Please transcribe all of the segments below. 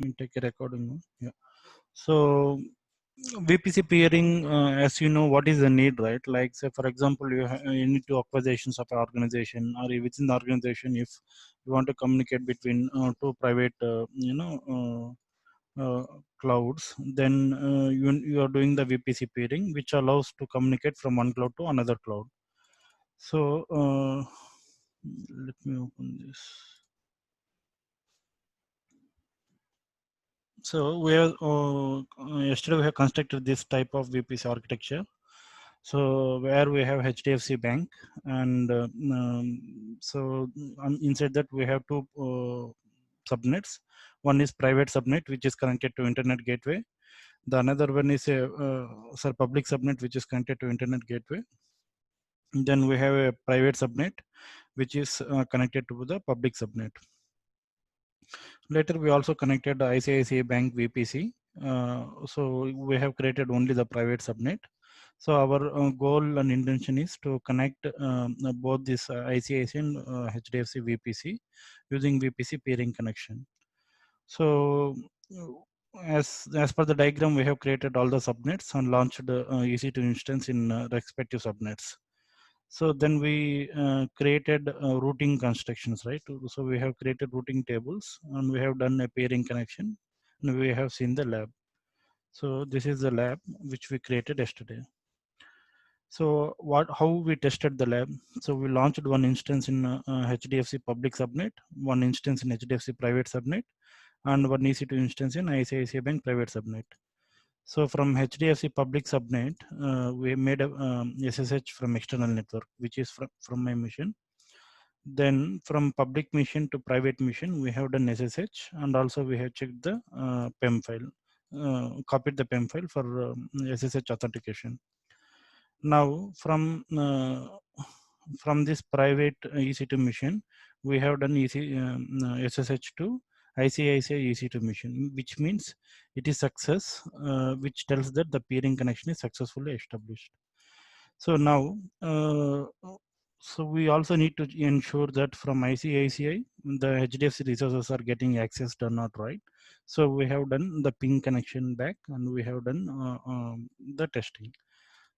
me take a recording. Yeah. So VPC peering, as you know, what is the need, right? Like, say, for example, you need to acquisitions of an organization, or within the organization, if you want to communicate between two private, clouds, then you are doing the VPC peering, which allows to communicate from one cloud to another cloud. So let me open this. So we have yesterday we have constructed this type of VPC architecture. So where we have HDFC Bank, and so inside that we have two subnets. One is private subnet, which is connected to internet gateway. The another one is a public subnet, which is connected to internet gateway. Then we have a private subnet, which is connected to the public subnet. Later, we also connected the ICICI Bank VPC. So we have created only the private subnet. So our goal and intention is to connect both this ICICI and HDFC VPC using VPC peering connection. So as per the diagram, we have created all the subnets and launched EC2 instance in respective subnets. So then we created routing constructions, right? So we have created routing tables, and we have done a pairing connection, and we have seen the lab. So this is the lab which we created yesterday. So how we tested the lab? So we launched one instance in HDFC public subnet, one instance in HDFC private subnet, and one EC2 instance in ICICI Bank private subnet. So from HDFC public subnet, we made a SSH from external network, which is from my machine. Then from public machine to private machine, we have done SSH, and also we have checked the PEM file, copied the PEM file for SSH authentication. Now from this private EC2 machine, we have done SSH to ICICI EC2 machine, which means it is success, which tells that the peering connection is successfully established. So now, so we also need to ensure that from ICICI, the HDFC resources are getting accessed or not, right? So we have done the ping connection back, and we have done the testing.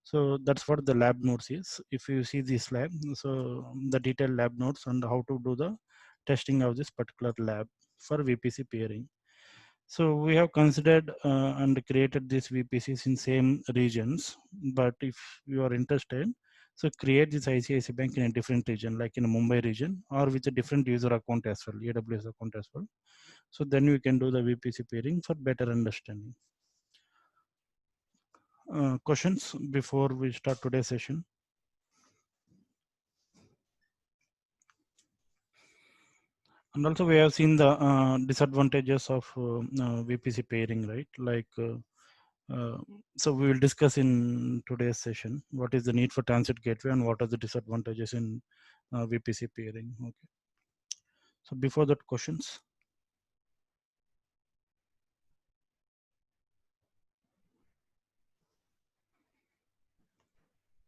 So that's what the lab notes is. If you see this lab, so the detailed lab notes and how to do the testing of this particular lab for VPC peering. So we have considered and created these VPCs in same regions, but if you are interested, so create this ICICI Bank in a different region, like in a Mumbai region, or with a different user account as well, AWS account as well. So then we can do the VPC peering for better understanding. Questions before we start today's session? And also we have seen the disadvantages of VPC pairing, right? Like, so we will discuss in today's session what is the need for transit gateway and what are the disadvantages in VPC pairing. Okay. So before that, questions?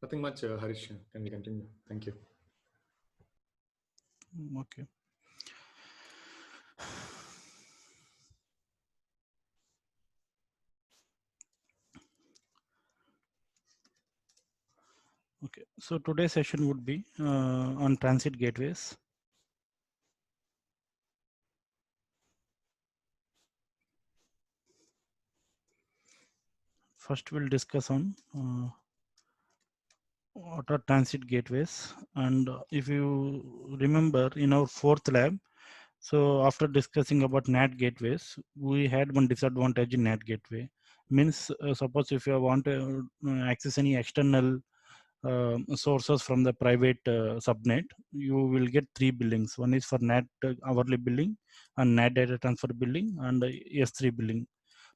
Nothing much, Harish. Can we continue? Thank you. Okay. Okay. So today's session would be on transit gateways. First, we'll discuss on what are transit gateways. And if you remember in our fourth lab, so after discussing about NAT gateways, we had one disadvantage in NAT gateway. Means suppose if you want to access any external sources from the private subnet, you will get three billings. One is for NAT hourly billing, and NAT data transfer billing, and S3 billing.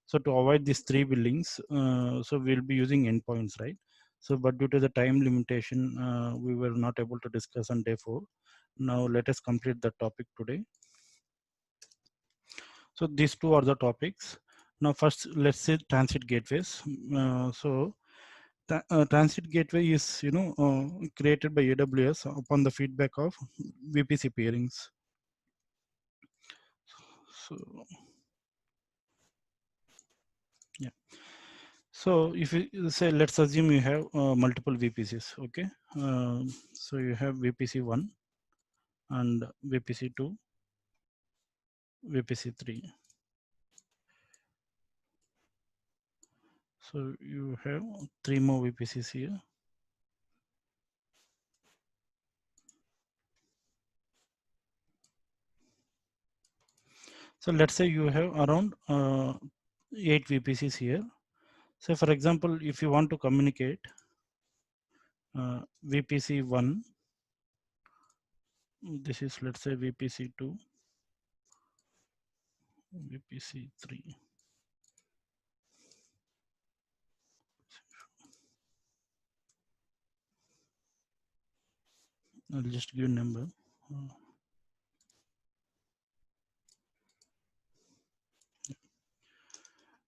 So to avoid these three billings, so we'll be using endpoints, right? So but due to the time limitation, we were not able to discuss on day 4. Now let us complete the topic today. So these two are the topics. Now first, let's say transit gateways. So transit gateway is created by AWS upon the feedback of VPC pairings. So So if you say, let's assume you have multiple VPCs, okay? So you have VPC1 and VPC2, VPC3. So you have 3 more VPCs here. So let's say you have around 8 VPCs here. So for example, if you want to communicate VPC1, this is, let's say, VPC2, VPC3. I'll just give a number.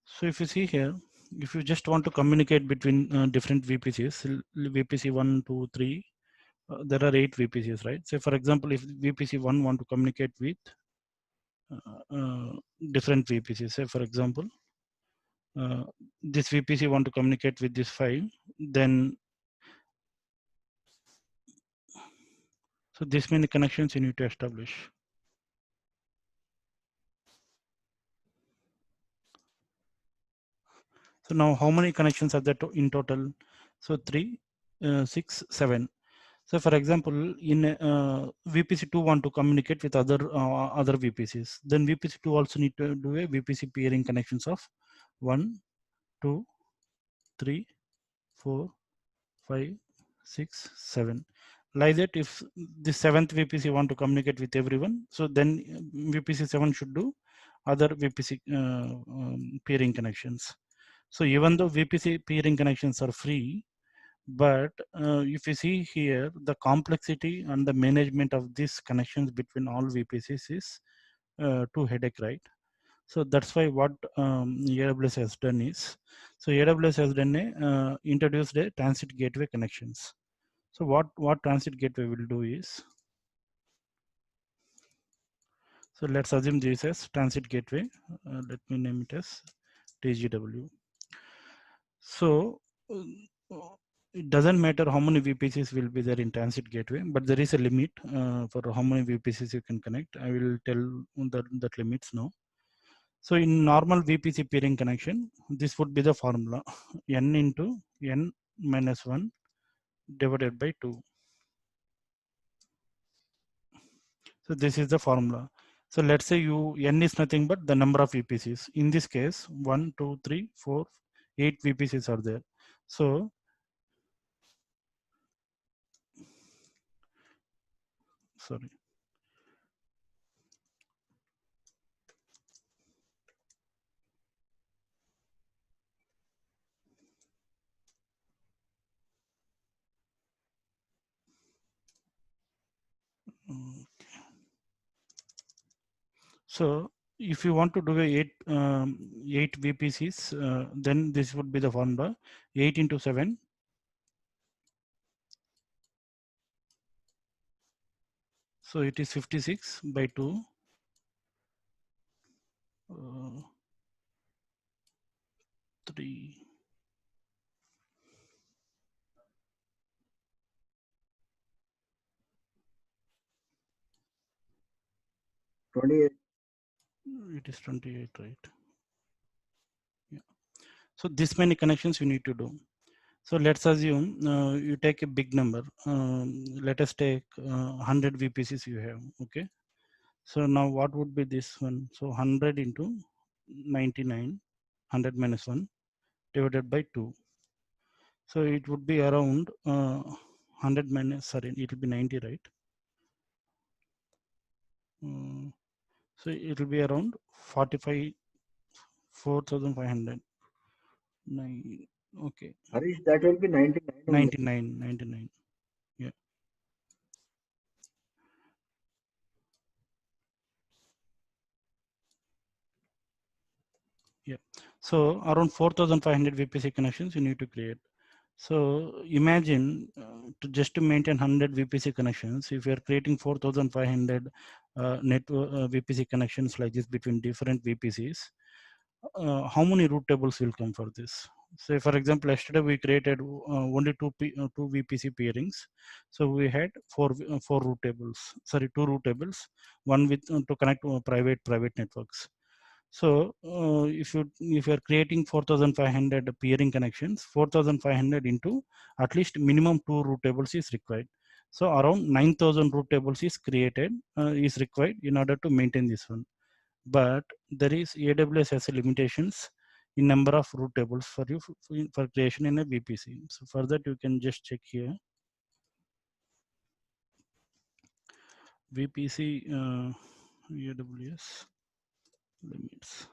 So if you see here, if you just want to communicate between different VPCs, VPC 1, 2, 3, there are 8 VPCs, right? So for example, if VPC 1 want to communicate with different VPCs, say for example, this VPC want to communicate with this file, then so this many connections you need to establish. So now how many connections are there in total? So 3, 6, 7. So for example, in VPC2 want to communicate with other VPCs, then VPC2 also need to do a VPC peering connections of 1, 2, 3, 4, 5, 6, 7. Like that, if the 7th VPC want to communicate with everyone, so then VPC 7 should do other VPC peering connections. So even though VPC peering connections are free, but if you see here, the complexity and the management of these connections between all VPCs is too headache, right? So that's why what AWS has done is, so AWS has done introduced a transit gateway connections. So what transit gateway will do is, so let's assume this as transit gateway. Let me name it as TGW. So it doesn't matter how many VPCs will be there in transit gateway, but there is a limit for how many VPCs you can connect. I will tell that limits now. So in normal VPC peering connection, this would be the formula: n into n minus 1 divided by 2. So this is the formula. So let's say n is nothing but the number of VPCs. In this case, 1, 2, 3, 4, 8 VPCs are there. So sorry. So if you want to do a 8 VPCs, then this would be the formula: 8 into 7. So it is 56 by 2. 3. It is 28, right? Yeah. So this many connections you need to do. So let's assume you take a big number. Let us take 100 VPCs you have. Okay. So now what would be this one? So 100 into 99, 100 minus 1 divided by 2. So it would be around 100 minus, sorry, it will be 90, right? So it will be around 45, 4,500. Okay. Harish, that will be 99. 99, 99. Yeah. Yeah. So around 4,500 VPC connections you need to create. So imagine just to maintain 100 VPC connections, if you are creating 4,500 network VPC connections like this between different VPCs, how many route tables will come for this? So for example, yesterday we created only two VPC peerings. So we had four root tables, sorry, two root tables, one with to connect to private networks. So if you are creating 4,500 peering connections, 4,500 into at least minimum two root tables is required. So around 9,000 root tables is created, is required in order to maintain this one. But there is AWS has limitations in number of root tables for you for creation in a VPC. So for that you can just check here. VPC AWS limits.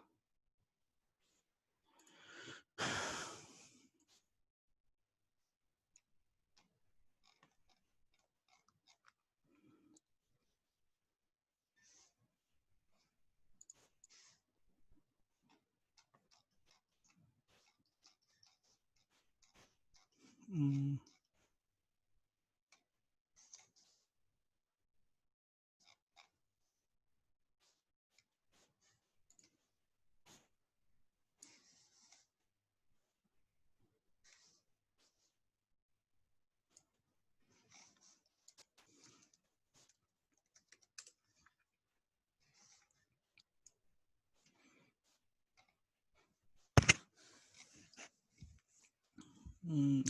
Mm.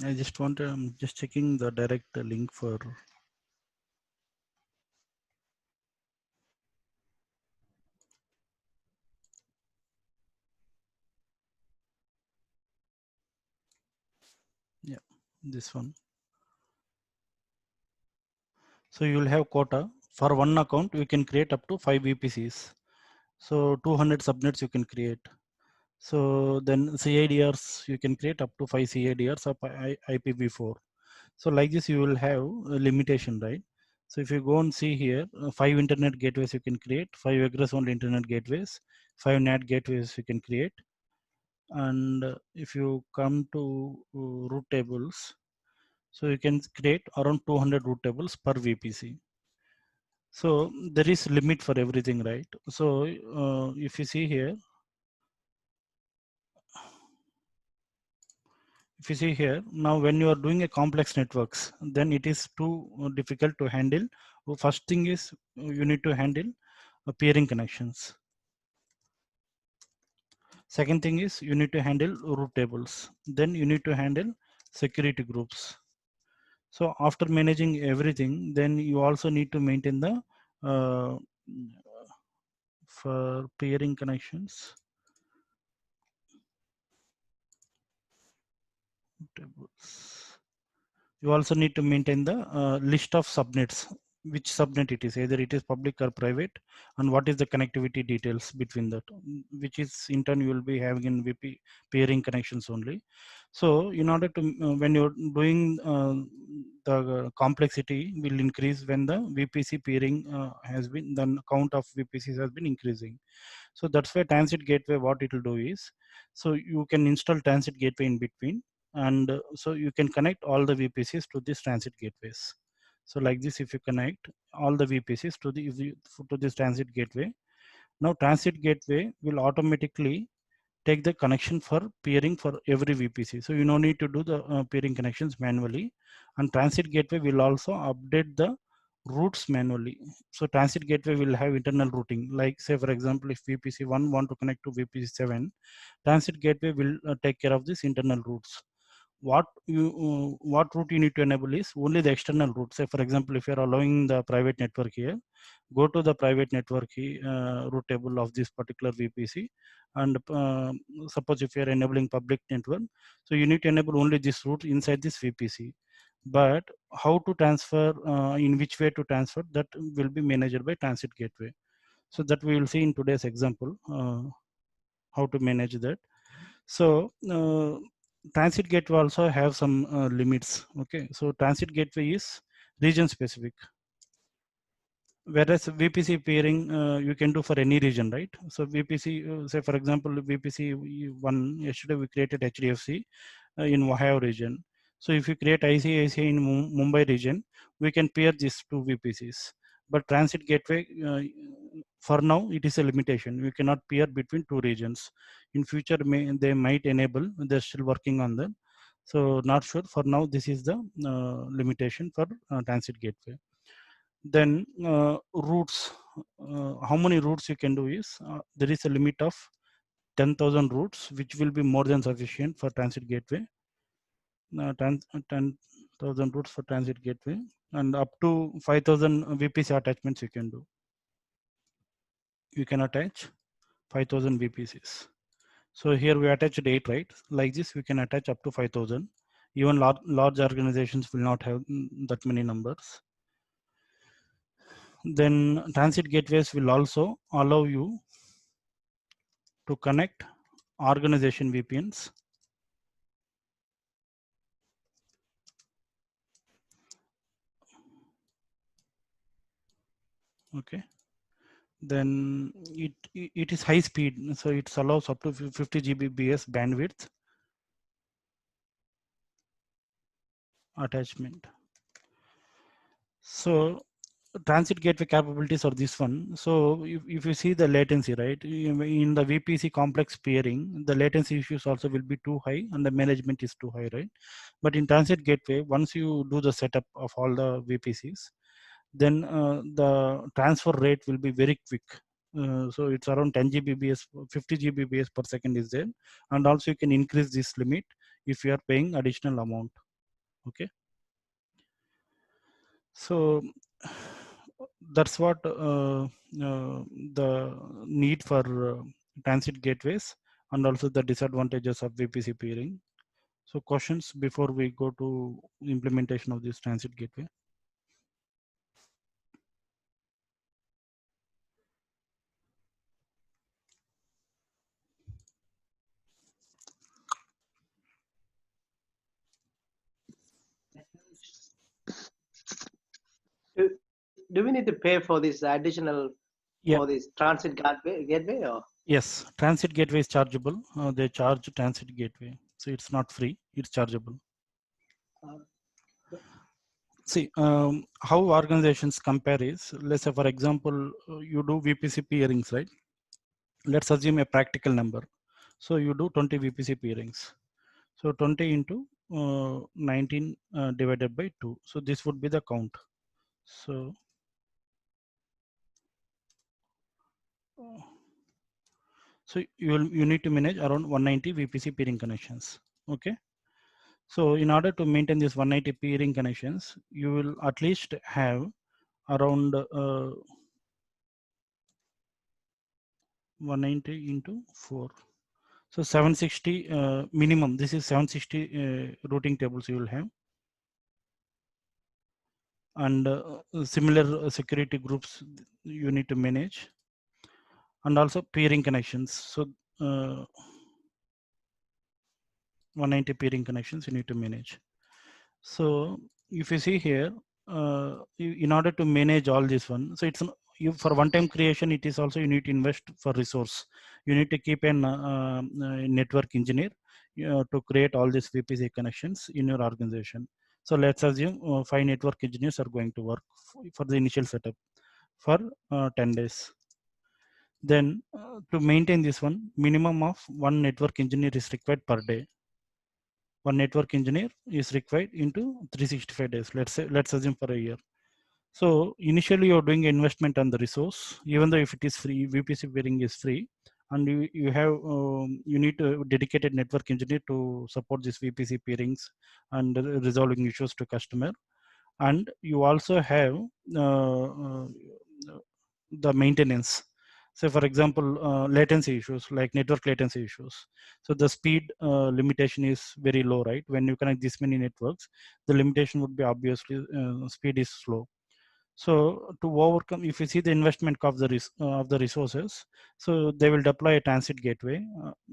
I just want to, I'm just checking the direct link for. Yeah, this one. So you will have quota for one account. You can create up to 5 VPCs. So 200 subnets you can create. So then CIDRs you can create up to 5 CIDRs of IPv4. So like this you will have a limitation, right? So if you go and see here, 5 internet gateways you can create, 5 egress only internet gateways, 5 NAT gateways you can create. And if you come to root tables, so you can create around 200 root tables per VPC. So there is limit for everything, right? So if you see here, if you see here, now when you are doing a complex networks, then it is too difficult to handle. First thing is you need to handle peering connections. Second thing is you need to handle root tables. Then you need to handle security groups. So after managing everything, then you also need to maintain the for peering connections tables. You also need to maintain the list of subnets, which subnet it is, either it is public or private, and what is the connectivity details between that, which is in turn you will be having in VP peering connections only. So in order to, when you're doing the complexity will increase when the VPC peering has been, the count of VPCs has been increasing. So that's why transit gateway, what it will do is, so you can install transit gateway in between, and so you can connect all the VPCs to these transit gateways. So like this, if you connect all the VPCs to to this transit gateway, now transit gateway will automatically take the connection for peering for every VPC. So you no need to do the peering connections manually, and transit gateway will also update the routes manually. So transit gateway will have internal routing. Like say for example, if VPC 1 want to connect to VPC 7, transit gateway will take care of this internal routes. What route you need to enable is only the external route. Say for example, if you are allowing the private network here, go to the private network route table of this particular VPC, and suppose if you are enabling public network, so you need to enable only this route inside this VPC. But how to transfer, in which way to transfer, that will be managed by transit gateway. So that we will see in today's example, how to manage that. So transit gateway also have some limits. Okay, so transit gateway is region specific, whereas VPC peering you can do for any region, right? So VPC, say for example, VPC one, yesterday we created HDFC in Ohio region. So if you create ICICI in Mumbai region, we can pair these two VPCs. but transit gateway, for now it is a limitation. We cannot peer between two regions. In future they might enable, they're still working on that. So not sure. For now, this is the limitation for transit gateway. Then routes, how many routes you can do is, there is a limit of 10,000 routes, which will be more than sufficient for transit gateway. 10,000 routes for transit gateway, and up to 5,000 VPC attachments you can do. You can attach 5,000 VPCs. So here we attached 8, right? Like this, we can attach up to 5,000. Even large organizations will not have that many numbers. Then transit gateways will also allow you to connect organization VPNs. Okay. Then it is high speed, so it allows up to 50 Gbps bandwidth attachment. So transit gateway capabilities are this one. So if you see the latency, right, in the VPC complex peering, the latency issues also will be too high and the management is too high, right? But in transit gateway, once you do the setup of all the VPCs, then the transfer rate will be very quick. So it's around 10 Gbps, 50 Gbps per second is there. And also you can increase this limit if you are paying additional amount. Okay. So that's what the need for transit gateways, and also the disadvantages of VPC peering. So questions before we go to implementation of this transit gateway? Do we need to pay for this additional for this transit gateway or? Yes, transit gateway is chargeable. They charge transit gateway, so it's not free, it's chargeable. See, how organizations compare is, let's say for example, you do VPC peerings, right? Let's assume a practical number. So you do 20 VPC peerings. So 20 into 19 divided by 2. So this would be the count. So you need to manage around 190 VPC peering connections. Okay. So in order to maintain this 190 peering connections, you will at least have around 190 into 4. So 760 minimum. This is 760 routing tables you will have. And similar security groups you need to manage. And also peering connections. So 190 peering connections you need to manage. So if you see here, in order to manage all this one, so it's for one-time creation, it is also you need to invest for resource. You need to keep an network engineer to create all these VPC connections in your organization. So let's assume 5 network engineers are going to work for the initial setup for 10 days. Then to maintain this one, minimum of 1 network engineer is required per day. 1 network engineer is required into 365 days. Let's assume for a year. So initially you're doing investment on the resource, even though if it is free, VPC peering is free, and you have you need to dedicated network engineer to support this VPC peerings and resolving issues to customer. And you also have the maintenance. So for example, latency issues like network latency issues. So the speed limitation is very low, right? When you connect this many networks, the limitation would be obviously speed is slow. So to overcome, if you see the investment of the resources, so they will deploy a transit gateway.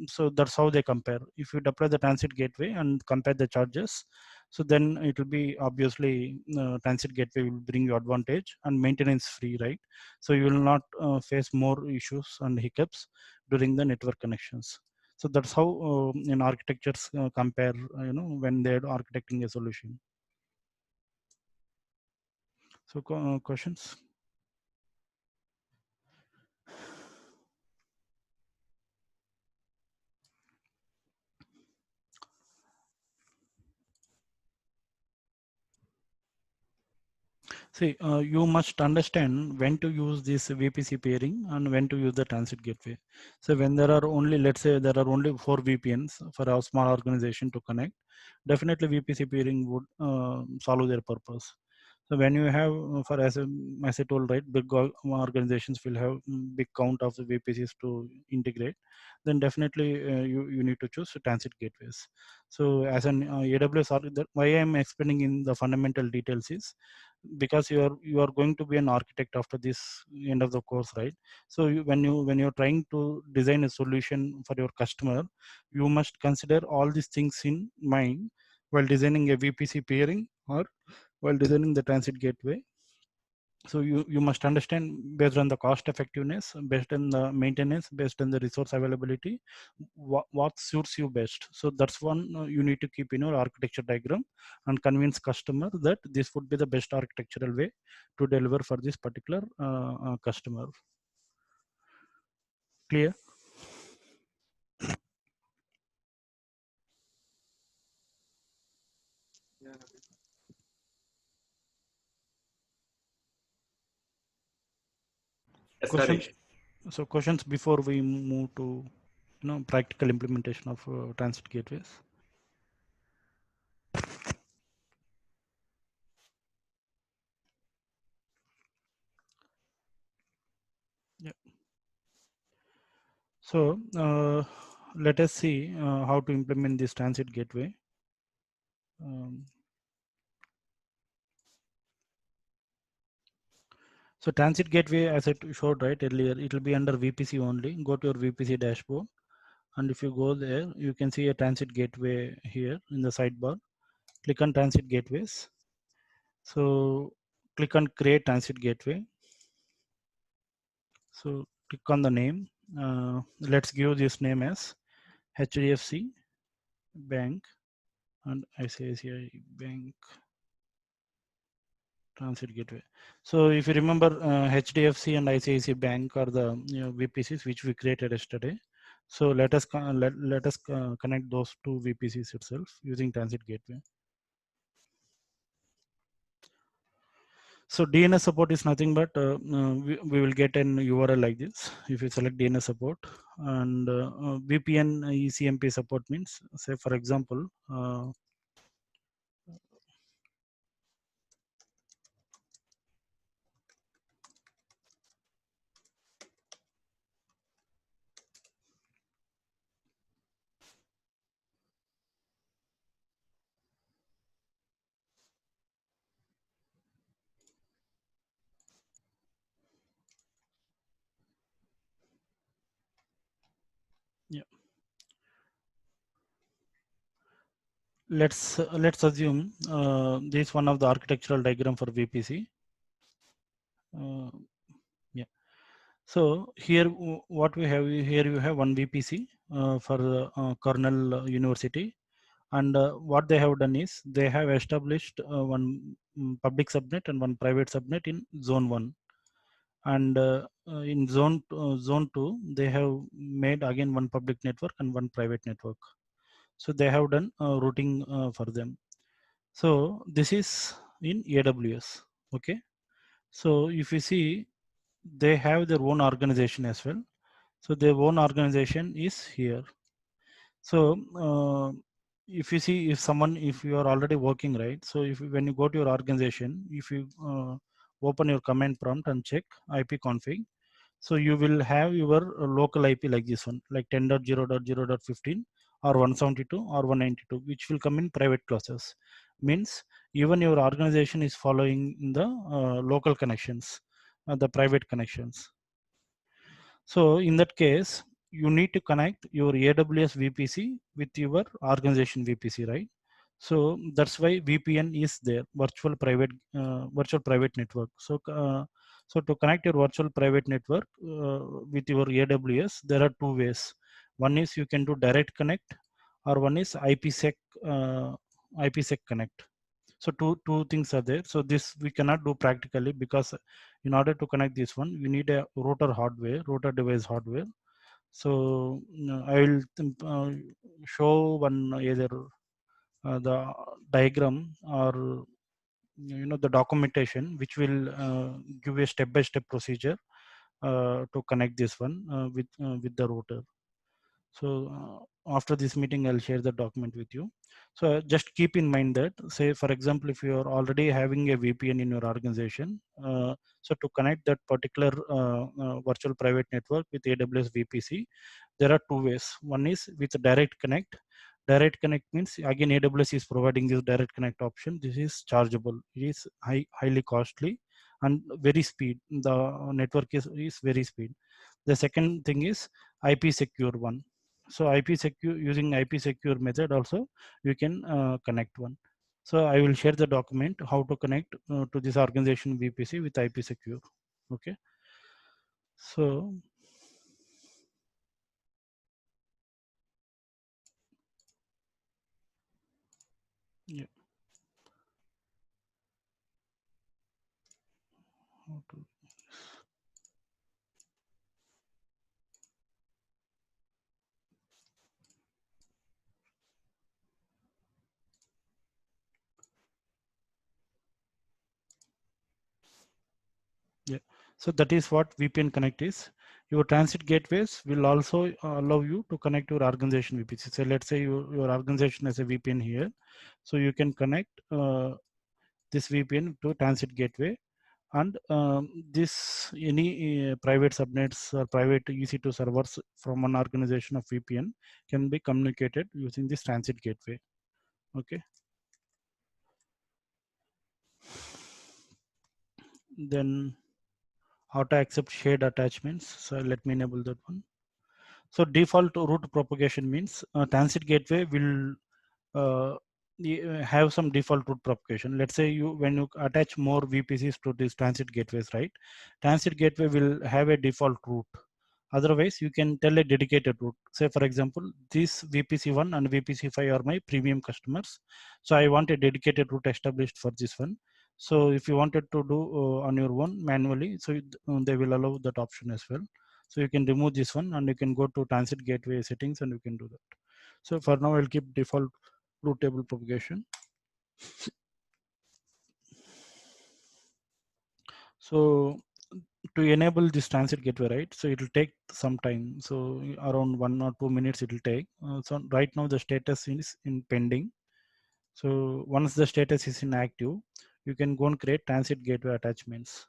So that's how they compare. If you deploy the transit gateway and compare the charges, so then it will be obviously transit gateway will bring you advantage and maintenance free, right? So you will not face more issues and hiccups during the network connections. So that's how in architectures compare, when they're architecting a solution. So questions? See, you must understand when to use this VPC pairing and when to use the transit gateway. So when there are only, let's say there are only 4 VPNs for a small organization to connect, definitely VPC pairing would solve their purpose. So when you have, for as I told, right, big organizations will have big count of the VPCs to integrate, then definitely you need to choose transit gateways. So as an AWS, why I am explaining in the fundamental details is because you are going to be an architect after this end of the course, right? So when you're trying to design a solution for your customer, you must consider all these things in mind while designing a VPC pairing or while designing the transit gateway. So you must understand based on the cost effectiveness, based on the maintenance, based on the resource availability, what suits you best. So that's one you need to keep in your architecture diagram and convince customer that this would be the best architectural way to deliver for this particular customer. Clear? Yes, Questions? Harish. So questions before we move to practical implementation of transit gateways. Yeah. So let us see how to implement this transit gateway. So transit gateway, as I showed right earlier, it will be under VPC only. Go to your VPC dashboard, and if you go there, you can see a transit gateway here in the sidebar. Click on transit gateways. So click on create transit gateway. So click on the name. Let's give this name as HDFC Bank and ICICI Bank transit gateway. So if you remember, HDFC and ICICI Bank are the VPCs which we created yesterday. So let us connect those two VPCs itself using transit gateway. So DNS support is nothing but we will get an URL like this if you select DNS support, and VPN ECMP support means, say for example, yeah. Let's assume this is one of the architectural diagram for VPC. Yeah. So here what we have here, you have one VPC for Cornell University, and what they have done is they have established one public subnet and one private subnet in zone 1, and in zone 2 they have made again one public network and one private network. So they have done routing for them. So this is in AWS. Okay. So if you see, they have their own organization as well. So their own organization is here. So if you see, if you are already working, right? So if when you go to your organization, if you open your command prompt and check ipconfig, so you will have your local IP like this one, like 10.0.0.15 or 172 or 192, which will come in private classes. Means even your organization is following the local connections, the private connections. So in that case, you need to connect your AWS VPC with your organization VPC, right? So that's why VPN is there, virtual private network. So to connect your virtual private network with your AWS, there are two ways. One is you can do direct connect, or one is IPsec connect. So two things are there. So this we cannot do practically, because in order to connect this one, you need a router device hardware. So I will show one either the diagram or the documentation which will give a step-by-step procedure to connect this one with the router. So after this meeting, I'll share the document with you. So just keep in mind that, say, for example, if you are already having a VPN in your organization, so to connect that particular virtual private network with AWS VPC, there are two ways. One is with direct connect. Direct connect means, again, AWS is providing this direct connect option. This is chargeable. It is highly costly and very speed. The network is very speed. The second thing is IP secure one. So IP secure, using IP secure method also you can connect one. So I will share the document how to connect to this organization VPC with IP secure. Okay. So yeah. How to, yeah. So that is what VPN Connect is. Your transit gateways will also allow you to connect your organization VPC. So let's say your organization has a VPN here. So you can connect this VPN to transit gateway, and this any private subnets or private EC2 servers from one organization of VPN can be communicated using this transit gateway. Okay. Then how to accept shared attachments. So let me enable that one. So default route propagation means transit gateway will have some default route propagation. Let's say when you attach more VPCs to these transit gateways, right? Transit gateway will have a default route. Otherwise, you can tell a dedicated route. Say, for example, this VPC1 and VPC5 are my premium customers. So I want a dedicated route established for this one. So if you wanted to do on your own manually, so they will allow that option as well. So you can remove this one and you can go to transit gateway settings and you can do that. So for now, I'll keep default route table propagation. So to enable this transit gateway, right? So it will take some time. So around 1 or 2 minutes it will take. So right now the status is in pending. So once the status is inactive, you can go and create transit gateway attachments.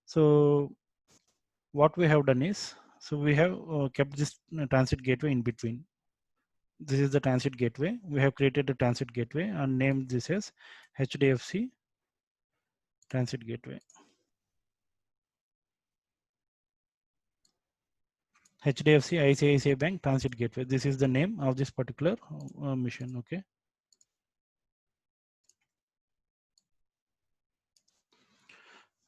So what we have done is, so we have kept this transit gateway in between. This is the transit gateway. We have created a transit gateway and named this as HDFC transit gateway. HDFC ICICI Bank Transit Gateway. This is the name of this particular mission. Okay.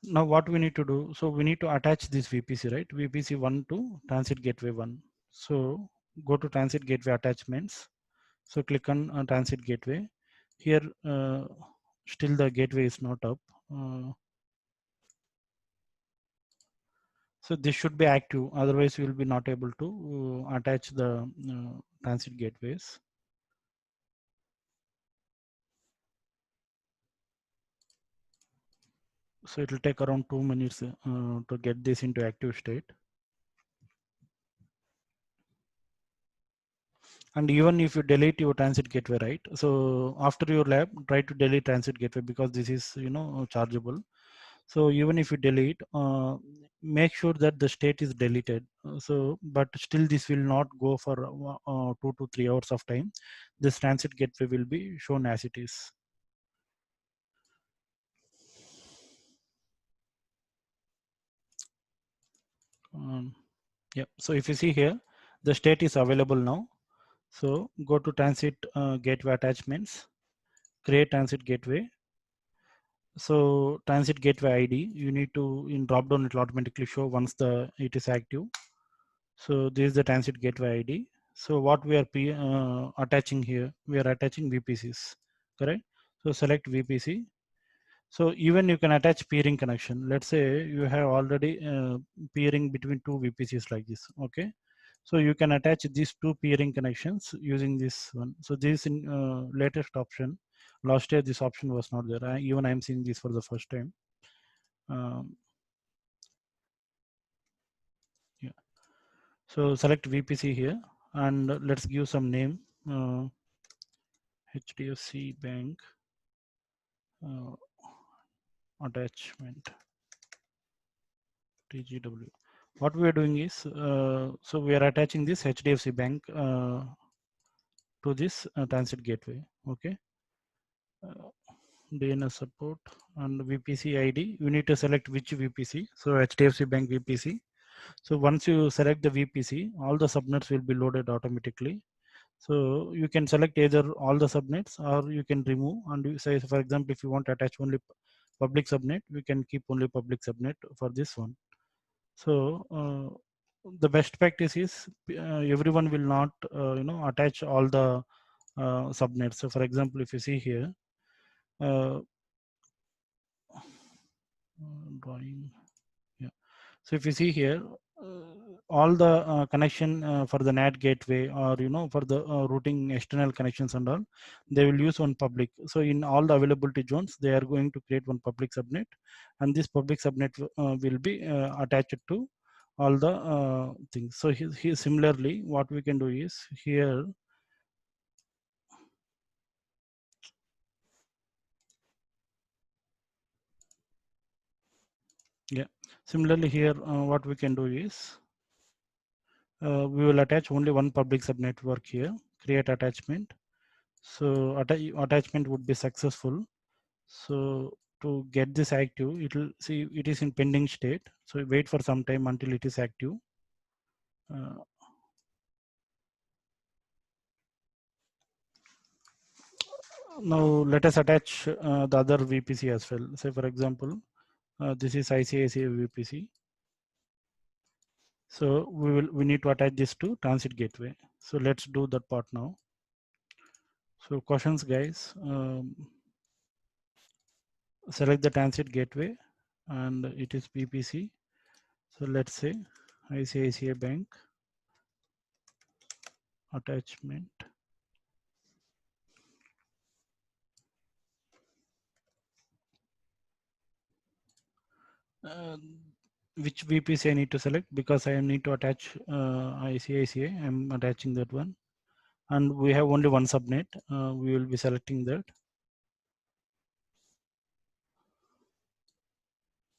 Now what we need to do? So we need to attach this VPC, right? VPC 1 to Transit Gateway 1. So go to Transit Gateway attachments. So click on Transit Gateway. Here still the gateway is not up. So this should be active. Otherwise, you will be not able to attach the transit gateways. So it will take around 2 minutes to get this into active state. And even if you delete your transit gateway, right? So after your lab, try to delete transit gateway because this is, chargeable. So even if you delete, make sure that the state is deleted. But still this will not go for 2 to 3 hours of time. This transit gateway will be shown as it is. Yeah. So if you see here, the state is available now. So go to transit gateway attachments, create transit gateway. So transit gateway ID, you need to, in drop down, it will automatically show once it is active. So this is the transit gateway ID. So what we are attaching here, we are attaching VPCs, correct? So select VPC. So even you can attach peering connection. Let's say you have already peering between two VPCs like this, okay? So you can attach these two peering connections using this one. So this in latest option, Last year this option was not there. Even I am seeing this for the first time. Yeah. So select VPC here, and let's give some name. HDFC Bank attachment TGW. What we are doing is, so we are attaching this HDFC Bank to this transit gateway. Okay. DNS support and VPC ID. You need to select which VPC. So HDFC Bank VPC. So once you select the VPC, all the subnets will be loaded automatically. So you can select either all the subnets or you can remove, and you say, for example, if you want to attach only public subnet, we can keep only public subnet for this one. So the best practice is everyone will not attach all the subnets. So for example, if you see here, drawing, yeah. So if you see here, all the connection for the NAT gateway, or for the routing external connections and all, they will use one public. So in all the availability zones, they are going to create one public subnet, and this public subnet will be attached to all the things. So here similarly, what we can do is here. Yeah. Similarly here, what we can do is we will attach only one public subnetwork here. Create attachment. So attachment would be successful. So to get this active, it will see it is in pending state. So wait for some time until it is active. Now let us attach the other VPC as well. Say for example, this is ICICI VPC. So we need to attach this to transit gateway. So let's do that part now. So questions, guys. Select the transit gateway, and it is VPC. So let's say ICICI Bank attachment. Which VPC I need to select, because I need to attach ICICI. I'm attaching that one, and we have only one subnet. We will be selecting that.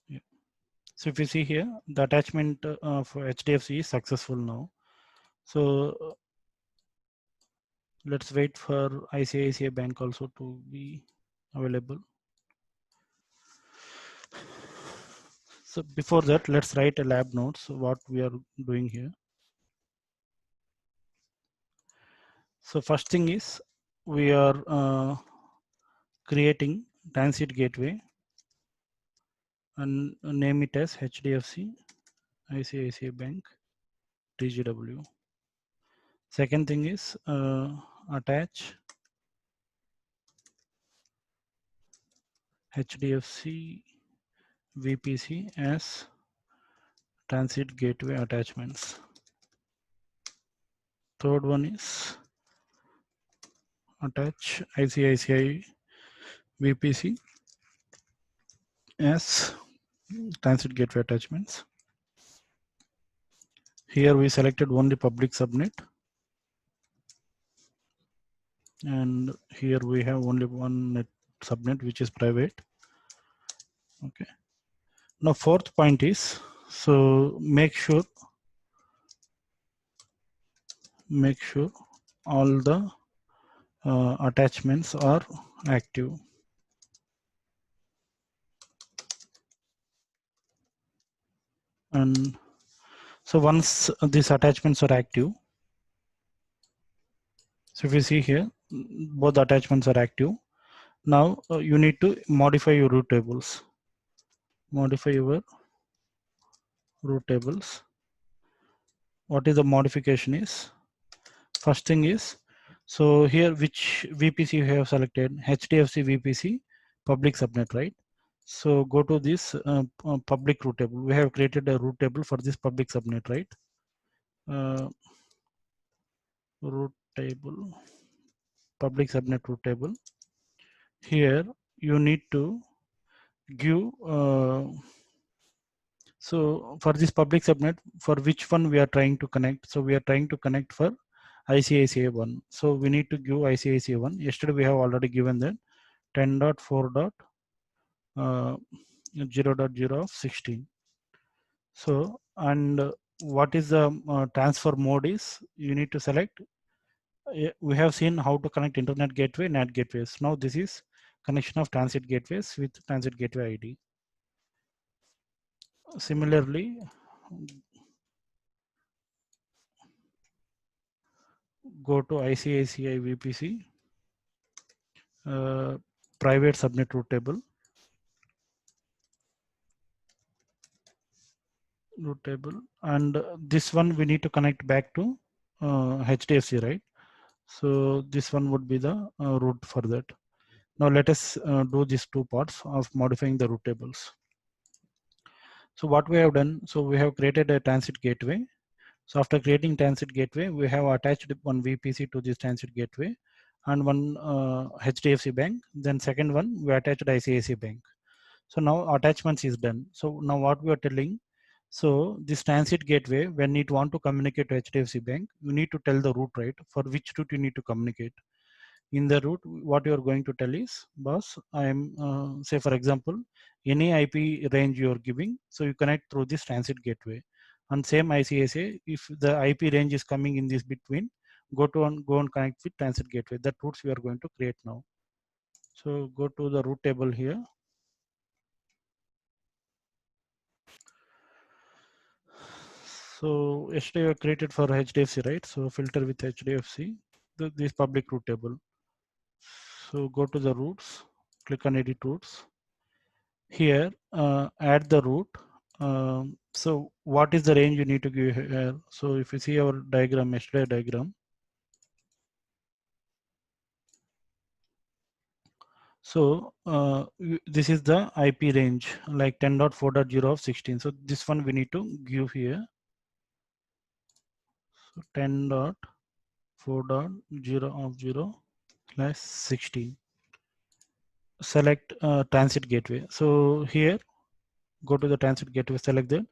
Yeah. So if you see here, the attachment for HDFC is successful now. So let's wait for ICICI Bank also to be available. So before that, let's write a lab notes what we are doing here. So first thing is we are creating transit gateway and name it as HDFC ICICI Bank TGW. Second thing is attach HDFC VPC as transit gateway attachments. Third one is attach ICICI VPC as transit gateway attachments. Here we selected only public subnet, and here we have only one net subnet which is private. Okay. Now fourth point is, so make sure all the attachments are active. And so once these attachments are active, so if you see here, both attachments are active. Now you need to modify your route tables. Modify your route tables. What is the modification is? First thing is, so here which VPC you have selected? HDFC VPC public subnet, right? So go to this public route table. We have created a route table for this public subnet, right? Route table, public subnet route table. here you need to give so for this public subnet, for which one we are trying to connect. So we are trying to connect for ICICA 1. So we need to give ICICA 1. Yesterday we have already given that 10.4.0.0 of 16. So, and what is the transfer mode is, you need to select. We have seen how to connect internet gateway, NAT gateways. Now this is connection of transit gateways with transit gateway ID. Similarly, go to ICICI VPC, private subnet route table. And this one we need to connect back to HDFC, right? So this one would be the route for that. Now let us do these two parts of modifying the route tables. So what we have done, so we have created a transit gateway. So after creating transit gateway, we have attached one VPC to this transit gateway and one HDFC bank. Then second one, we attached ICICI bank. So now attachments is done. So now what we are telling, so this transit gateway, when you want to communicate to HDFC bank, you need to tell the route, right? For which route you need to communicate. In the route, what you are going to tell is, boss, I am, say for example, any IP range you are giving, so you connect through this transit gateway. And same ICSA, if the IP range is coming in this between, go and connect with transit gateway. That routes we are going to create now. So go to the route table here. So yesterday I created for HDFC, right? So filter with HDFC, this public route table. So go to the routes, click on edit routes. Here, add the route. So what is the range you need to give here? So if you see our diagram, yesterday diagram. So this is the IP range, like 10.4.0 of 16. So this one we need to give here. So 10.4.0 of 0 slash 16. Select transit gateway. So here, go to the transit gateway, select that.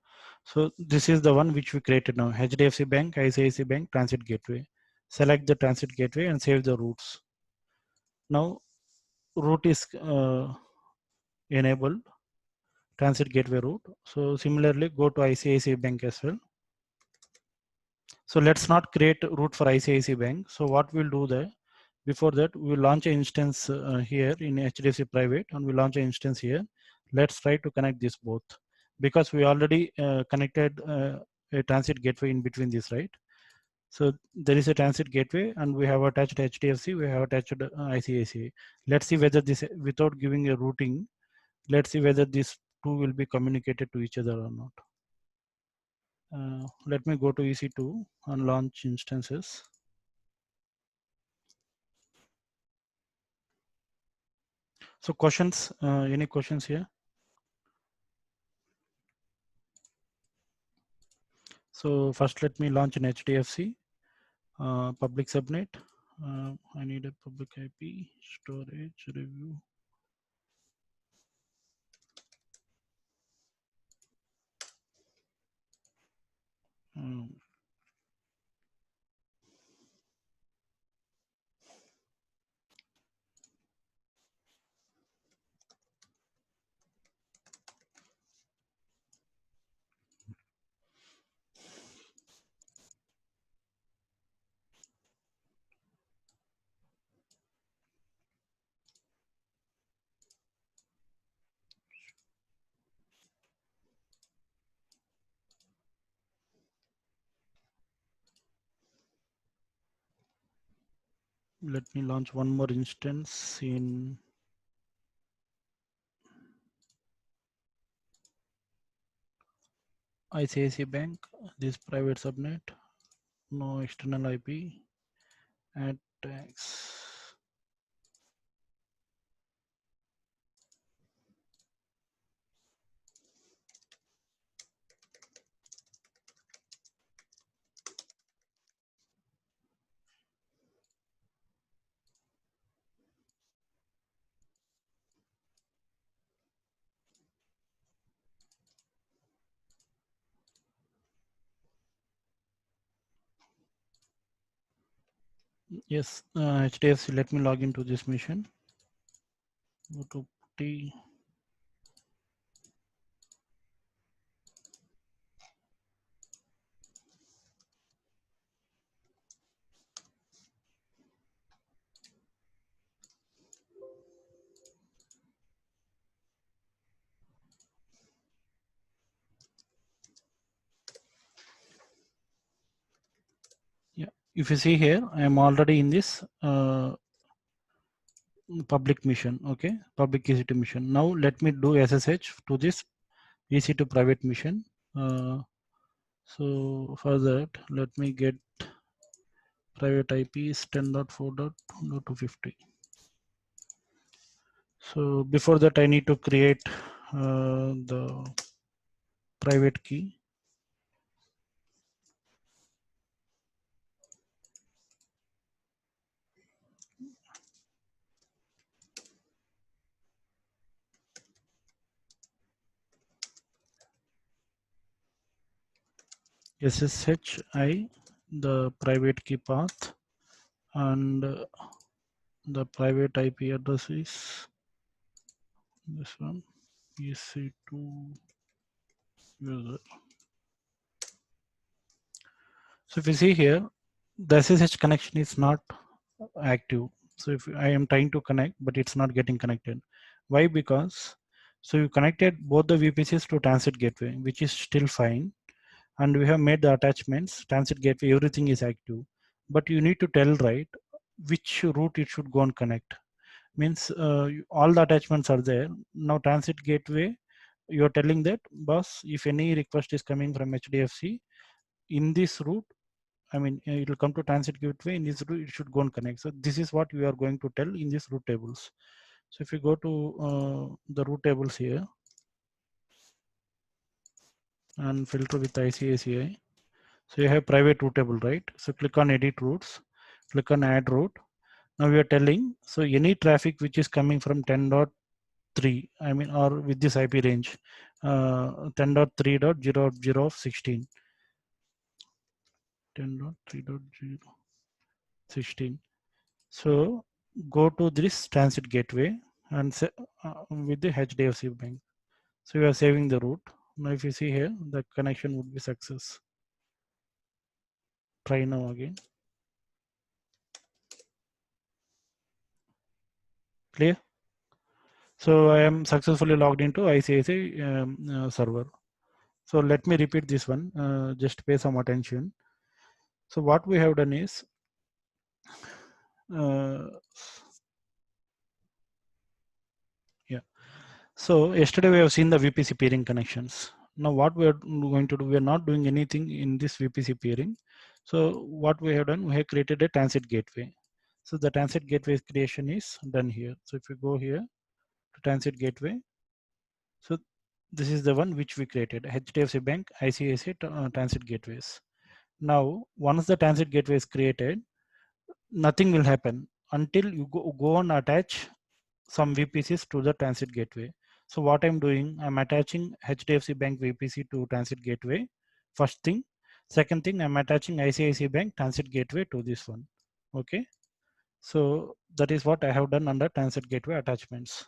So this is the one which we created now, HDFC Bank, ICICI Bank, transit gateway. Select the transit gateway and save the routes. Now route is enabled, transit gateway route. So similarly, go to ICICI Bank as well. So let's not create route for ICICI Bank. So what we'll do there, before that, we will launch an instance here in HDFC private, and we launch an instance here. Let's try to connect this both, because we already connected a transit gateway in between this, right? So there is a transit gateway and we have attached HDFC, we have attached ICICI. Let's see whether this, without giving a routing, let's see whether these two will be communicated to each other or not. Let me go to EC2 and launch instances. So questions, any questions here? So first let me launch an HDFC public subnet. I need a public IP, storage, review. Let me launch one more instance in ICICI Bank, this private subnet, no external IP, add tags. Yes, HDFC. Let me log into this mission. Go to T. Yeah, if you see here, I am already in this public mission. Okay, public EC2 mission. Now let me do SSH to this EC2 private mission. So for that, let me get private IP is 10.4.250. So before that, I need to create the private key. SSHI, the private key path, and the private IP address is this one, EC2 user. So if you see here, the SSH connection is not active. So if I am trying to connect, but it's not getting connected. Why? Because so you connected both the VPCs to transit gateway, which is still fine. And we have made the attachments, transit gateway, everything is active. But you need to tell, right, which route it should go and connect. Means all the attachments are there. Now transit gateway, you're telling that, boss, if any request is coming from HDFC, in this route, I mean, it will come to transit gateway, in this route, it should go and connect. So this is what we are going to tell in these route tables. So if you go to the route tables here, and filter with ICACI, so you have private route table, right? So click on edit routes, click on add route. Now we are telling, so any traffic which is coming from 10.3, I mean, or with this IP range, 10.3.0.0.16, 10.3.0.16. So go to this transit gateway and say, with the HDFC bank. So we are saving the route. Now if you see here, the connection would be success. Try now again. Clear? So I am successfully logged into ICICI server. So let me repeat this one, just pay some attention. So what we have done is, yeah. So yesterday we have seen the VPC peering connections. Now what we are going to do, we are not doing anything in this VPC peering. So what we have done, we have created a transit gateway. So the transit gateway creation is done here. So if you go here to transit gateway, so this is the one which we created, HDFC Bank ICICI transit gateways. Now, once the transit gateway is created, nothing will happen until you go and attach some VPCs to the transit gateway. So what I'm doing, I'm attaching HDFC Bank VPC to transit gateway. First thing. Second thing, I'm attaching ICICI Bank transit gateway to this one. Okay. So that is what I have done under transit gateway attachments.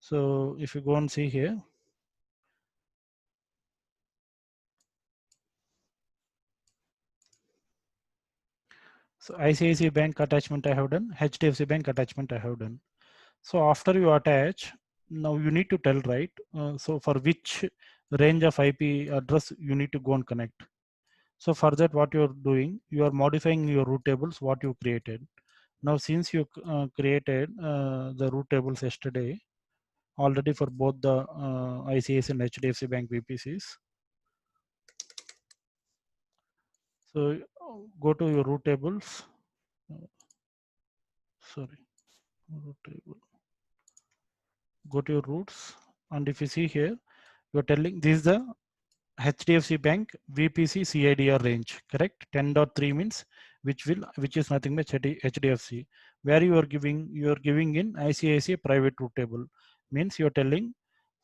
So if you go and see here, so ICICI Bank attachment I have done, HDFC Bank attachment I have done. So after you attach, now you need to tell, right? So for which range of IP address you need to go and connect. So for that, what you're doing, you are modifying your route tables, what you created. Now, since you created the route tables yesterday, already for both the ICS and HDFC Bank VPCs. So go to your route tables. Sorry, route table. Go to your routes, and if you see here, you're telling this is the HDFC Bank VPC CIDR range, correct? 10.3 means which is nothing but HDFC. Where you are giving in ICICI private route table, means you're telling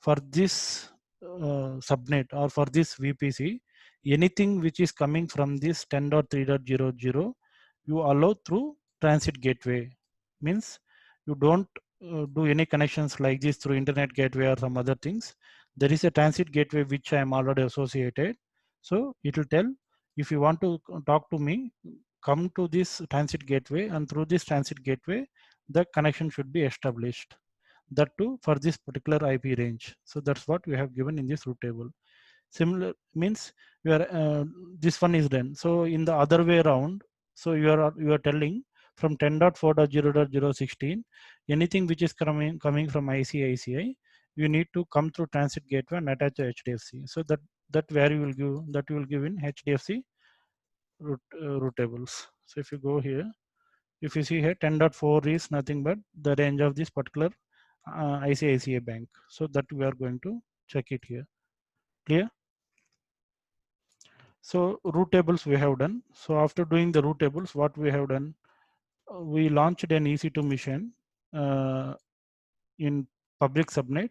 for this subnet or for this VPC, anything which is coming from this 10.3.00, you allow through transit gateway. Means you don't do any connections like this through internet gateway or some other things. There is a transit gateway which I am already associated. So it will tell, if you want to talk to me, come to this transit gateway, and through this transit gateway, the connection should be established. That too for this particular IP range. So that's what we have given in this route table. Similar means we are this one is done. So in the other way around, so you are telling from 10.4.0.016, anything which is coming from ICICI, you need to come through transit gateway and attach to HDFC. So that where you will give, that you will give in HDFC route tables. So if you go here, if you see here 10.4 is nothing but the range of this particular ICICI bank. So that we are going to check it here. Clear? So route tables we have done. So after doing the route tables, what we have done, we launched an EC2 mission in public subnet,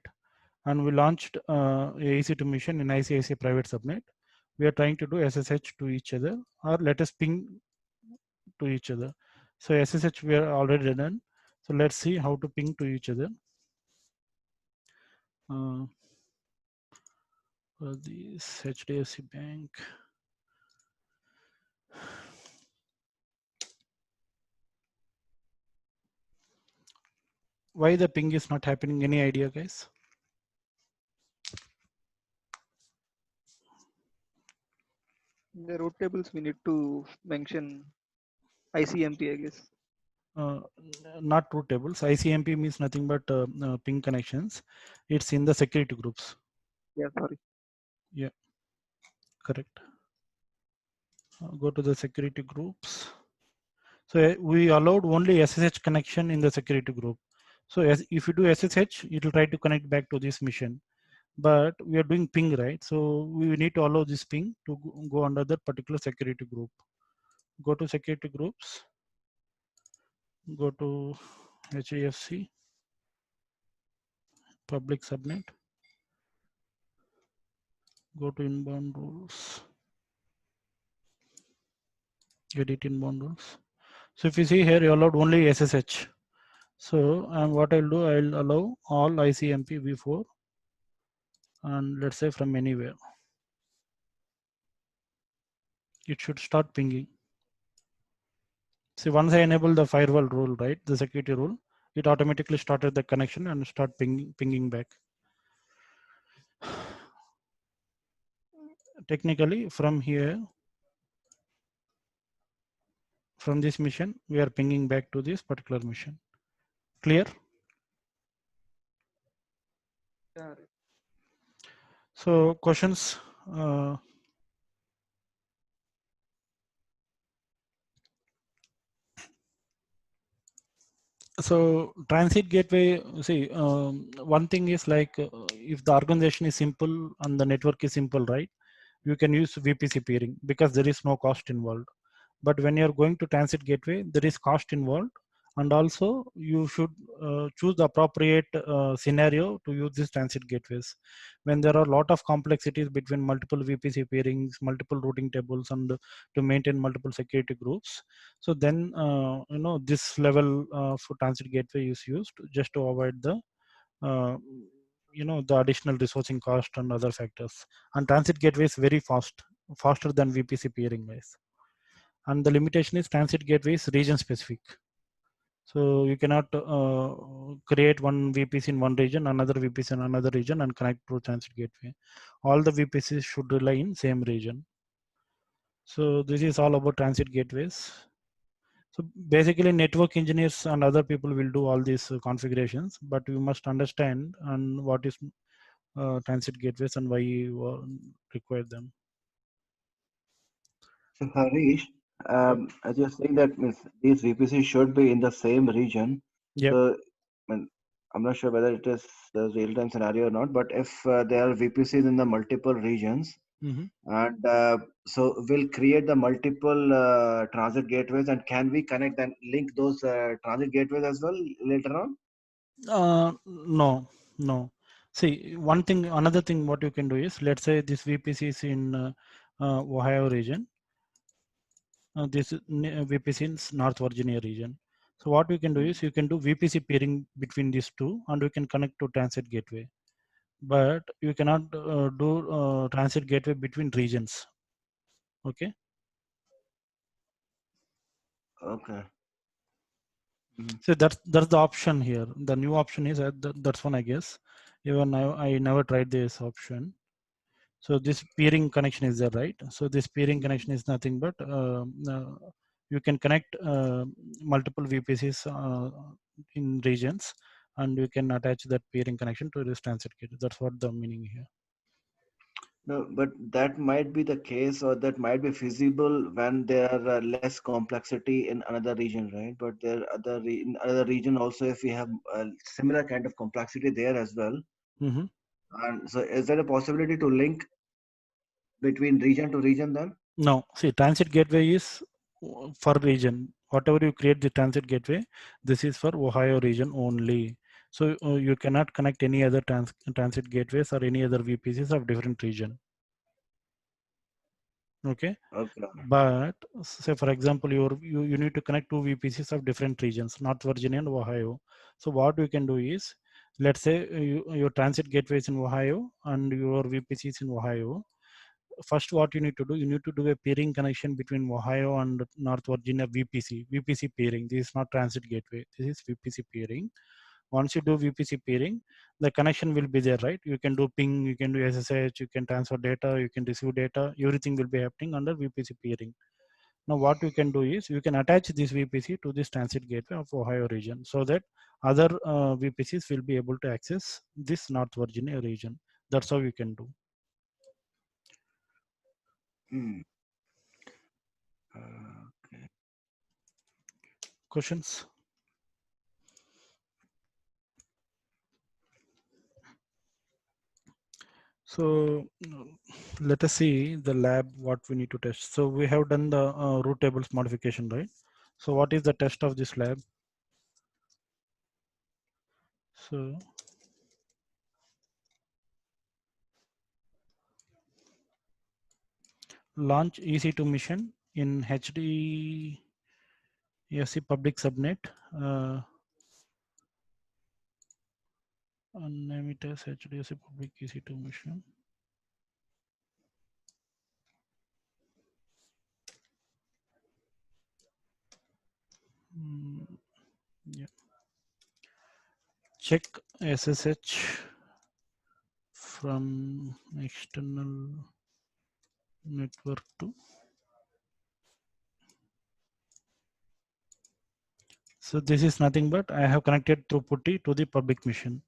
and we launched a EC2 mission in ICICI private subnet. We are trying to do SSH to each other, or let us ping to each other. So SSH we are already done. So let's see how to ping to each other. For this HDFC Bank. Why the ping is not happening? Any idea, guys? In the route tables, we need to mention ICMP, I guess. Not route tables. ICMP means nothing but ping connections. It's in the security groups. Yeah, sorry. Yeah, correct. Go to the security groups. So we allowed only SSH connection in the security group. So if you do SSH, it will try to connect back to this mission. But we are doing ping, right? So we need to allow this ping to go under that particular security group. Go to security groups. Go to HAFC, public subnet. Go to inbound rules. Edit inbound rules. So if you see here, you allowed only SSH. So what I'll do, I'll allow all ICMP v4, and let's say from anywhere. It should start pinging. See, once I enable the firewall rule, right, the security rule, it automatically started the connection and start pinging back. Technically, from here, from this mission, we are pinging back to this particular mission. Clear? Yeah. So questions? So transit gateway, see, one thing is like, if the organization is simple and the network is simple, right, you can use VPC peering because there is no cost involved. But when you're going to transit gateway, there is cost involved, and also you should choose the appropriate scenario to use these transit gateways. When there are a lot of complexities between multiple VPC peerings, multiple routing tables, and to maintain multiple security groups, so then this level for transit gateway is used just to avoid the the additional resourcing cost and other factors. And transit gateway is very faster than VPC peering, guys. And the limitation is transit gateway is region specific. So you cannot create one VPC in one region, another VPC in another region, and connect to transit gateway. All the VPCs should rely in same region. So this is all about transit gateways. So basically, network engineers and other people will do all these configurations, but you must understand and what is transit gateways and why you require them. So Harish, as you're saying that means these VPCs should be in the same region. Yep. So I'm not sure whether it is the real-time scenario or not, but if there are VPCs in the multiple regions, and so we'll create the multiple transit gateways, and can we connect and link those transit gateways as well later on? No. See, another thing what you can do is, let's say this VPC is in Ohio region. this VPC in North Virginia region. So what we can do is you can do VPC peering between these two, and we can connect to transit gateway. But you cannot do transit gateway between regions. Okay. Okay. So that's the option here. The new option is that's one, I guess. Even I never tried this option. So this peering connection is there, right? So this peering connection is nothing but you can connect multiple VPCs in regions, and you can attach that peering connection to this transit gateway. That's what the meaning here. No, but that might be the case, or that might be feasible when there are less complexity in another region, right? But there are in other region also, if we have a similar kind of complexity there as well. Mm-hmm. And so, is there a possibility to link between region to region then? No, see, transit gateway is for region. Whatever you create the transit gateway, this is for Ohio region only. So you cannot connect any other transit gateways or any other VPCs of different region. Okay. Okay. But say for example, you need to connect two VPCs of different regions, North Virginia and Ohio. So what we can do is, let's say your transit gateway is in Ohio and your VPC is in Ohio. First, what you need to do, you need to do a peering connection between Ohio and North Virginia VPC peering. This is not transit gateway. This is VPC peering. Once you do VPC peering, the connection will be there, right? You can do ping, you can do SSH, you can transfer data, you can receive data. Everything will be happening under VPC peering. Now, what you can do is you can attach this VPC to this transit gateway of Ohio region, so that other VPCs will be able to access this North Virginia region. That's how you can do. Okay. Questions? So let us see the lab, what we need to test. So we have done the root tables modification, right? So what is the test of this lab? So launch EC2 mission in HDFC public subnet. And name it as HDFC public EC2 mission. Yeah. Check SSH from external network to. So this is nothing but I have connected through PuTTY to the public mission.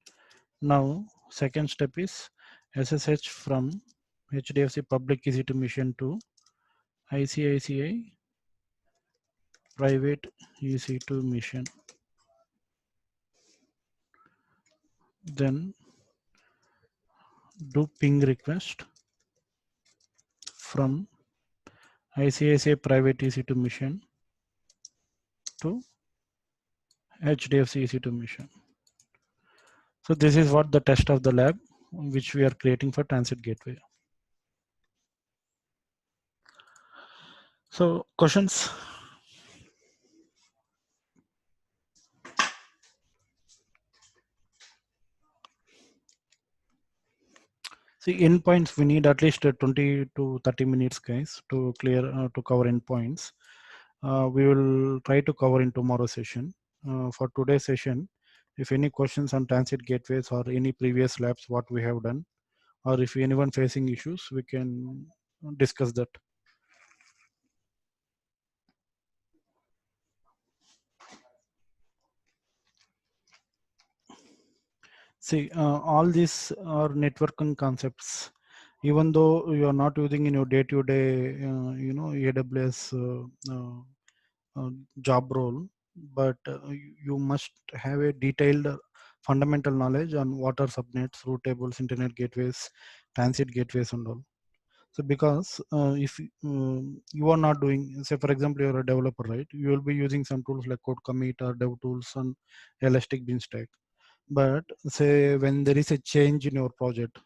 Now, second step is SSH from HDFC public EC2 mission to ICICI private EC2 mission. Then do ping request from ICICI private EC2 mission to HDFC EC2 mission. So this is what the test of the lab which we are creating for transit gateway. So questions? See, endpoints, we need at least 20 to 30 minutes, guys, to clear, to cover endpoints. We will try to cover in tomorrow's session. For today's session, if any questions on transit gateways or any previous labs, what we have done, or if anyone facing issues, we can discuss that. See, all these are networking concepts. Even though you are not using in your day-to-day, AWS job role, but you must have a detailed fundamental knowledge on what are subnets, route tables, internet gateways, transit gateways, and all. So because if you are not doing, say for example, you're a developer, right? You will be using some tools like Code Commit or Dev Tools and Elastic Beanstalk. But say when there is a change in your project,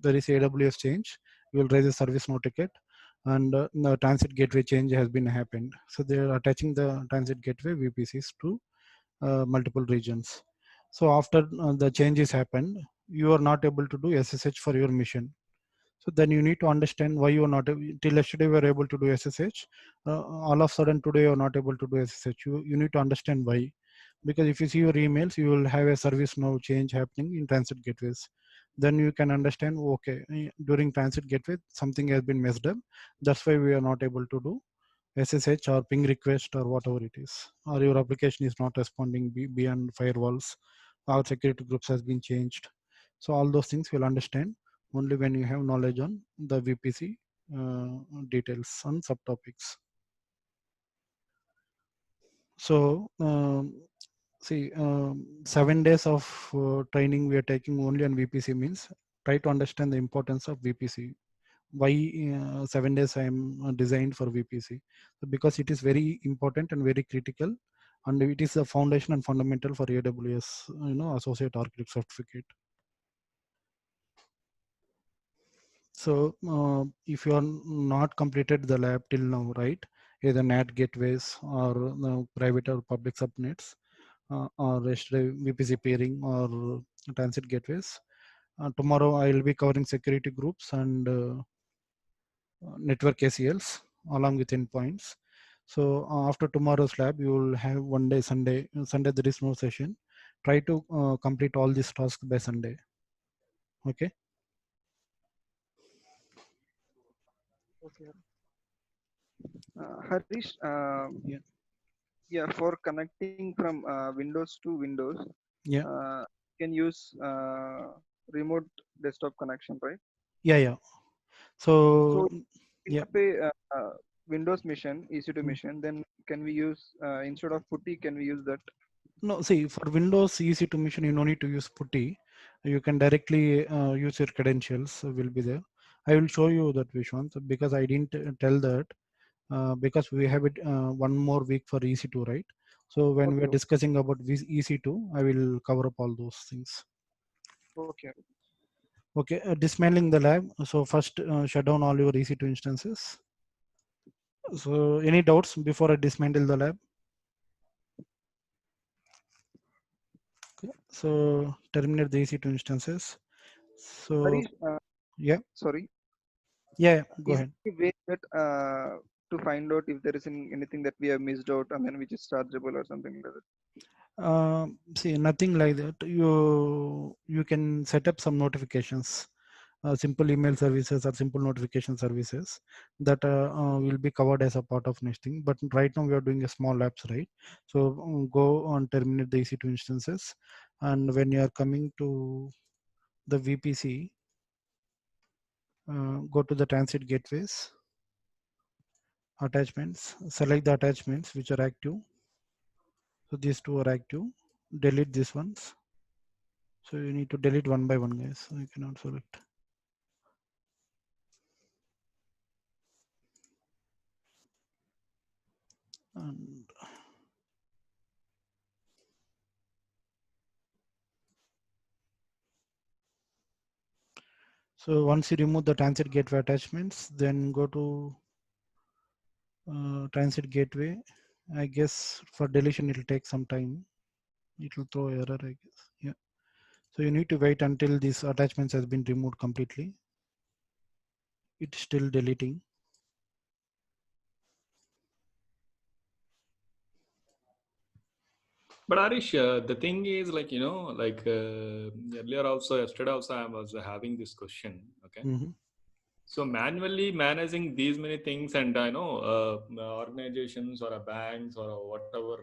there is AWS change, you will raise a service no ticket, and the transit gateway change has been happened. So they are attaching the transit gateway VPCs to multiple regions. So after the changes happened, you are not able to do SSH for your mission. So then you need to understand why you are not till yesterday we were able to do SSH. All of a sudden today you are not able to do SSH. You need to understand why. Because if you see your emails, you will have a service now change happening in transit gateways. Then you can understand, okay, during transit gateway, something has been messed up. That's why we are not able to do SSH or ping request or whatever it is. Or your application is not responding beyond firewalls. Our security groups has been changed. So all those things you'll understand only when you have knowledge on the VPC details on subtopics. So see, 7 days of training we are taking only on VPC means try to understand the importance of VPC. Why 7 days I am designed for VPC? So because it is very important and very critical, and it is the foundation and fundamental for AWS, associate architect certificate. So if you are not completed the lab till now, right? Either NAT gateways or private or public subnets, or yesterday VPC peering or transit gateways. Tomorrow I will be covering security groups and network ACLs along with endpoints. So after tomorrow's lab, you will have one day Sunday. Sunday there is no session. Try to complete all these tasks by Sunday. Okay. Okay. Harish, Yeah. yeah, for connecting from Windows to Windows, Yeah. can use remote desktop connection, right? Yeah. So So we yeah. have a Windows mission, EC2 mission, then can we use instead of putty, can we use that? No, see, for Windows EC2 mission, you no need to use putty. You can directly use your credentials will be there. I will show you that Vishwant because I didn't tell that because we have it one more week for EC2, right? So when we are Okay, discussing about this EC2, I will cover up all those things. okay. Okay, dismantling the lab. So first shut down all your EC2 instances. So any doubts before I dismantle the lab? Okay. So terminate the EC2 instances. So Harish, yeah, sorry. yeah, go Is ahead. there a way that to find out if there is anything that we have missed out and then which is chargeable or something like that? See, nothing like that. You can set up some notifications, simple email services or simple notification services that will be covered as a part of nesting. But right now we are doing a small labs, right? So go on terminate the EC2 instances, and when you are coming to the VPC, go to the transit gateways, attachments, select the attachments which are active. So these two are active. Delete these ones. So you need to delete one by one, guys. So you cannot select. And so once you remove the transit gateway attachments, then go to transit gateway. I guess for deletion it will take some time. It will throw error, I guess. Yeah. So you need to wait until these attachments has been removed completely. It's still deleting. But Arish, the thing is like, earlier also, yesterday also, I was having this question. Okay. Mm-hmm. So manually managing these many things and, organizations or a banks or a whatever,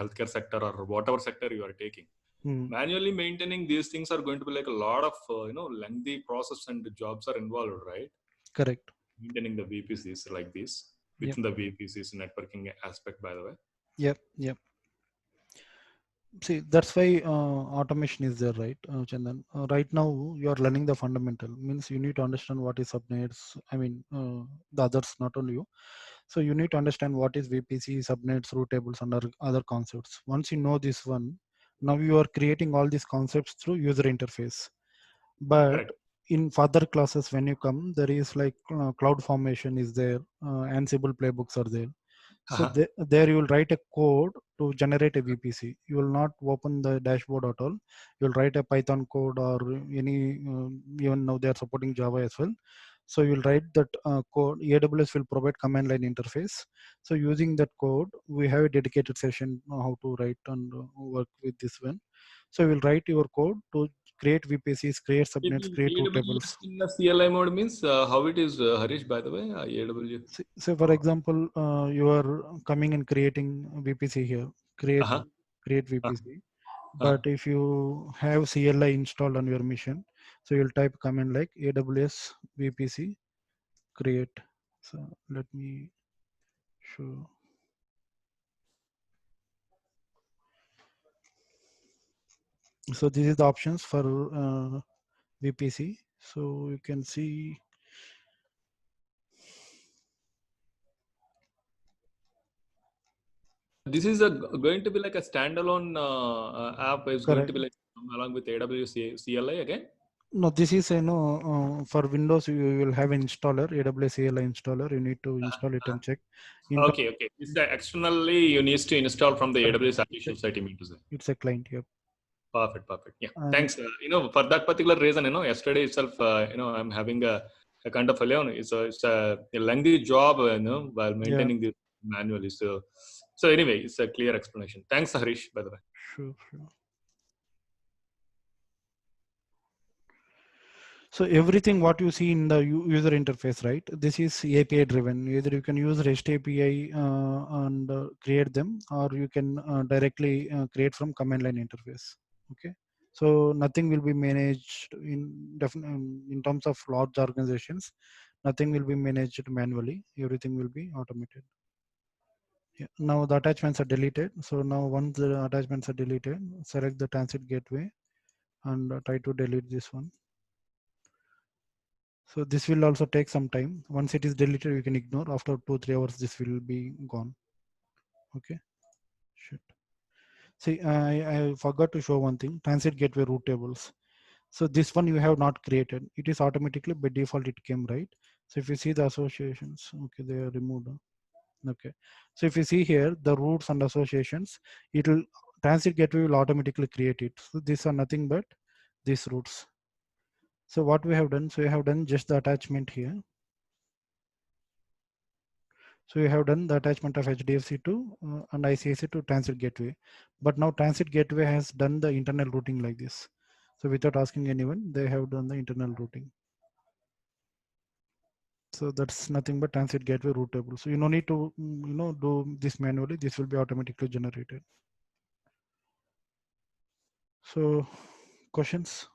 healthcare sector or whatever sector you are taking, manually maintaining these things are going to be like a lot of, lengthy process and jobs are involved, right? Correct. Maintaining the VPCs like this within the VPCs networking aspect, by the way. Yep. See, that's why automation is there, right, Chandan? Right now, you are learning the fundamental. Means you need to understand what is subnets. I mean, the others, not only you. So you need to understand what is VPC, subnets, route tables, and other concepts. Once you know this one, now you are creating all these concepts through user interface. But Correct. in further classes when you come, there is like cloud formation is there, Ansible playbooks are there. So there you will write a code to generate a VPC. You will not open the dashboard at all. You will write a Python code or any, even now they are supporting Java as well. So you will write that code. AWS will provide command line interface. So using that code, we have a dedicated session how to write and work with this one. So you will write your code to create VPCs, create subnets, create root tables. In the CLI mode means how it is, Harish, by the way, AWS. So for example, you are coming and creating VPC here, create VPC. But if you have CLI installed on your machine, so you'll type command like AWS VPC create. So let me show. So this is the options for VPC. So you can see. This is going to be like a standalone app. Is going to be like along with AWS CLI again. No, this is for Windows you will have an installer, AWS CLI installer. You need to install it and check. Okay. It's the externally you need to install from the AWS official site. You mean to say? It's a client. Yep. Perfect. Yeah. Thanks. For that particular reason, yesterday itself, I'm having a kind of it's a lengthy job, while maintaining this manually. So anyway, it's a clear explanation. Thanks, Harish, by the way. Sure. So everything what you see in the user interface, right? This is API driven. Either you can use REST API and create them, or you can directly create from command line interface. Okay. So nothing will be managed in terms of large organizations. Nothing will be managed manually. Everything will be automated. Yeah. Now the attachments are deleted. So now once the attachments are deleted, select the transit gateway and try to delete this one. So this will also take some time. Once it is deleted, you can ignore. After 2-3 hours, this will be gone. Okay. Shit. See, I forgot to show one thing. Transit gateway root tables. So this one you have not created. It is automatically by default it came, right? So if you see the associations, okay, they are removed. Okay. So if you see here the roots and associations, transit gateway will automatically create it. So these are nothing but these roots. So what we have done, so we have done just the attachment here. So you have done the attachment of HDFC to and ICIC to transit gateway. But now transit gateway has done the internal routing like this. So without asking anyone, they have done the internal routing. So that's nothing but transit gateway route table. So you no need to do this manually. This will be automatically generated. So questions?